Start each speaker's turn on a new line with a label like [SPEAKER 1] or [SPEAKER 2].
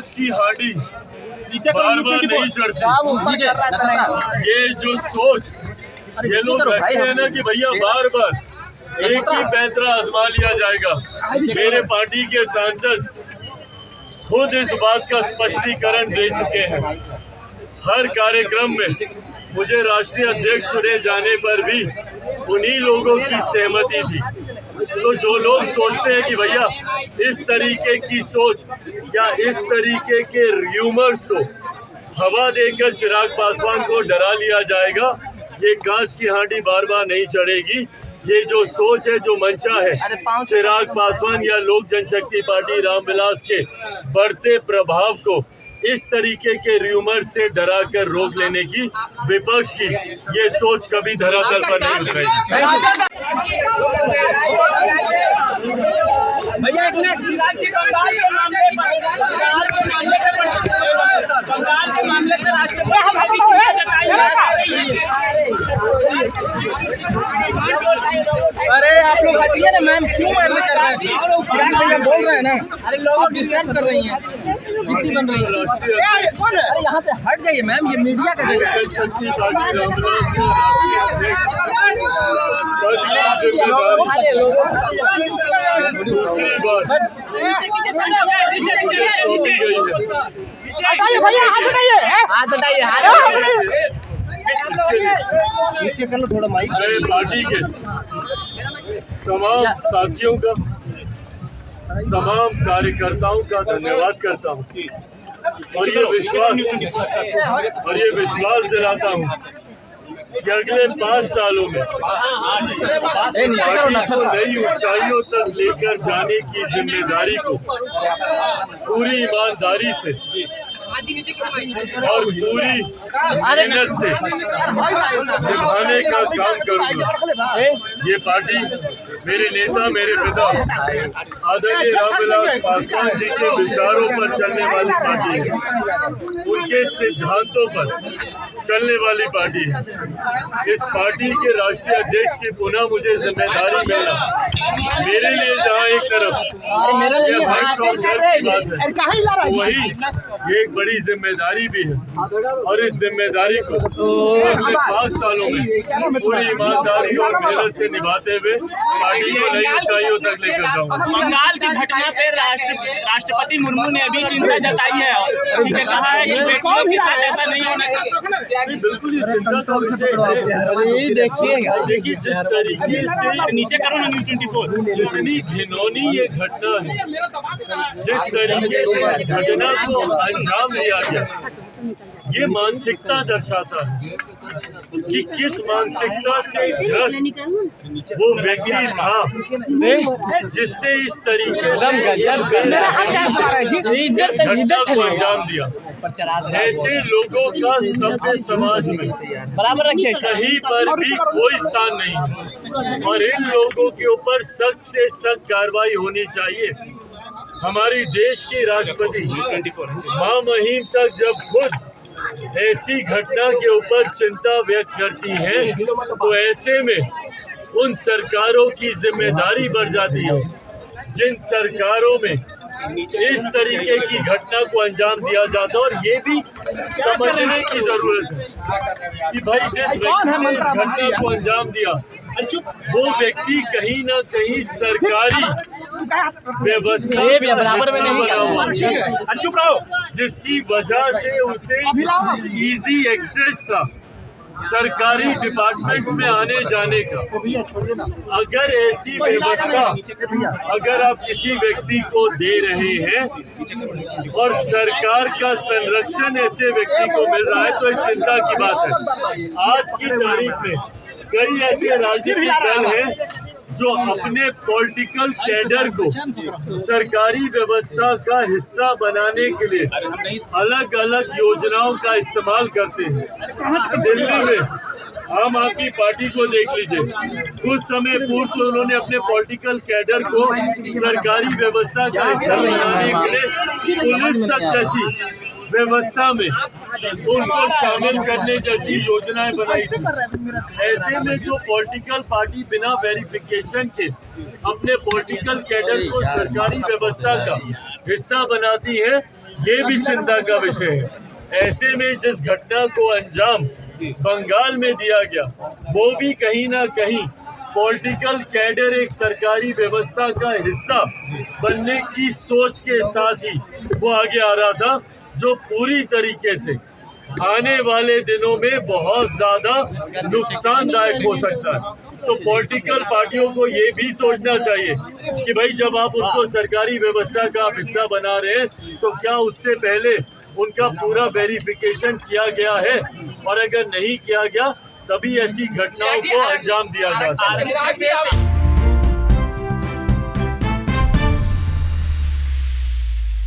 [SPEAKER 1] कांच की हांडी बार बार नहीं चढ़ती। ये जो सोच ये लोग रखते हैं ना कि भैया बार बार एक ही पैंतरा आजमा लिया जाएगा। मेरे पार्टी के सांसद खुद इस बात का स्पष्टीकरण दे चुके हैं। हर कार्यक्रम में मुझे राष्ट्रीय अध्यक्ष चुने जाने पर भी उन्हीं लोगों की सहमति थी। तो जो लोग सोचते हैं कि भैया इस तरीके की सोच या इस तरीके के र्यूमर्स को हवा देकर चिराग पासवान को डरा लिया जाएगा, ये कांच की हांडी बार बार नहीं चढ़ेगी। ये जो सोच है, जो मंशा है चिराग पासवान या लोक जनशक्ति पार्टी रामविलास के बढ़ते प्रभाव को इस तरीके के र्यूमर से डरा कर रोक लेने की विपक्ष की ये सोच कभी धरातल पर नहीं उतरेगी।
[SPEAKER 2] अरे आप लोग हटिए ना मैम, क्यों ऐसे कर रहे हैं? चिराग भैया बोल रहे हैं ना, अरे लोग डिस्टर्ब कर रही हैं, जितनी बन रही है। अरे यहाँ से हट जाइए मैम, ये मीडिया का जगह है।
[SPEAKER 1] जनशक्ति पार्टी दूसरी बार सौंपी गई है।
[SPEAKER 2] नीचे कर लो थोड़ा माइक।
[SPEAKER 1] मेरे पार्टी के तमाम साथियों का, तमाम कार्यकर्ताओं का धन्यवाद करता हूँ और ये विश्वास दिलाता हूँ कि अगले 5 सालों में पार्टी को नई ऊंचाइयों तक लेकर जाने की जिम्मेदारी को पूरी ईमानदारी से और पूरी मेहनत से निभाने का काम करूंगा। ये पार्टी मेरे नेता, मेरे पिता आदरणीय रामविलास पासवान जी के विचारों पर चलने वाली पार्टी है, उनके सिद्धांतों पर चलने वाली पार्टी है। इस पार्टी के राष्ट्रीय अध्यक्ष की पुनः मुझे जिम्मेदारी मिलना मेरे लिए जहाँ एक तरफ ये हर्ष और गर्व की बात है, वही ये एक बड़ी जिम्मेदारी भी है और इस जिम्मेदारी को अगले 5 सालों में पूरी ईमानदारी और मेहनत से निभाते हुए पार्टी को नई ऊंचाइयों तक लेकर जाऊंगा।
[SPEAKER 3] बंगाल की घटना पे राष्ट्रपति मुर्मू ने अभी चिंता जताई है और कहा है कि बेटियों के साथ ऐसा नहीं होना चाहिए।
[SPEAKER 1] बिल्कुल ये चिंता का विषय है। देखिए जिस तरीके से
[SPEAKER 3] नीचे करो ना न्यूज़ 24,
[SPEAKER 1] जितनी घिनौनी ये घटना है, जिस तरीके से इस घटना को अंजाम दिया गया, ये मानसिकता दर्शाता है कि किस मानसिकता से ग्रस्त वो व्यक्ति था जिसने इस तरीके से घटना को अंजाम दिया। ऐसे लोगों का सभ्य समाज में
[SPEAKER 2] बराबर रखिए,
[SPEAKER 1] कहीं पर भी कोई स्थान नहीं है और इन लोगों के ऊपर सख्त से सख्त कार्रवाई होनी चाहिए। हमारी देश की राष्ट्रपति मां महिम तक जब खुद ऐसी घटना के ऊपर चिंता व्यक्त करती हैं, तो ऐसे में उन सरकारों की जिम्मेदारी बढ़ जाती है जिन सरकारों में इस तरीके की घटना को अंजाम दिया जाता है। और ये भी समझने की जरूरत है कि भाई जिस व्यक्ति ने इस घटना को अंजाम दिया, वो व्यक्ति कहीं ना कहीं सरकारी व्यवस्था बना हुआ, जिसकी वजह से उसे इजी एक्सेस था सरकारी डिपार्टमेंट्स में आने जाने का। अगर ऐसी व्यवस्था अगर आप किसी व्यक्ति को दे रहे हैं और सरकार का संरक्षण ऐसे व्यक्ति को मिल रहा है, तो एक चिंता की बात है। आज की तारीख में कई ऐसे राजनीतिक दल हैं जो अपने पॉलिटिकल कैडर को सरकारी व्यवस्था का हिस्सा बनाने के लिए अलग अलग योजनाओं का इस्तेमाल करते हैं। दिल्ली में आम आदमी पार्टी को देख लीजिए, कुछ समय पूर्व तो उन्होंने अपने पॉलिटिकल कैडर को सरकारी व्यवस्था का हिस्सा बनाने के लिए पुलिस तक जैसी व्यवस्था में उनको शामिल करने जैसी योजनाएं बनाई थी। ऐसे में जो पॉलिटिकल पार्टी बिना वेरिफिकेशन के अपने पॉलिटिकल कैडर को सरकारी व्यवस्था का हिस्सा बनाती है, ये भी चिंता का विषय है। ऐसे में जिस घटना को अंजाम बंगाल में दिया गया, वो भी कहीं ना कहीं पॉलिटिकल कैडर एक सरकारी व्यवस्था का हिस्सा बनने की सोच के साथ ही वो आगे आ रहा था, जो पूरी तरीके से आने वाले दिनों में बहुत ज्यादा नुकसानदायक हो सकता है। तो पॉलिटिकल पार्टियों को ये भी सोचना चाहिए कि भाई जब आप उनको सरकारी व्यवस्था का हिस्सा बना रहे हैं तो क्या उससे पहले उनका पूरा वेरिफिकेशन किया गया है, और अगर नहीं किया गया तभी ऐसी घटनाओं को अंजाम दिया जाता है।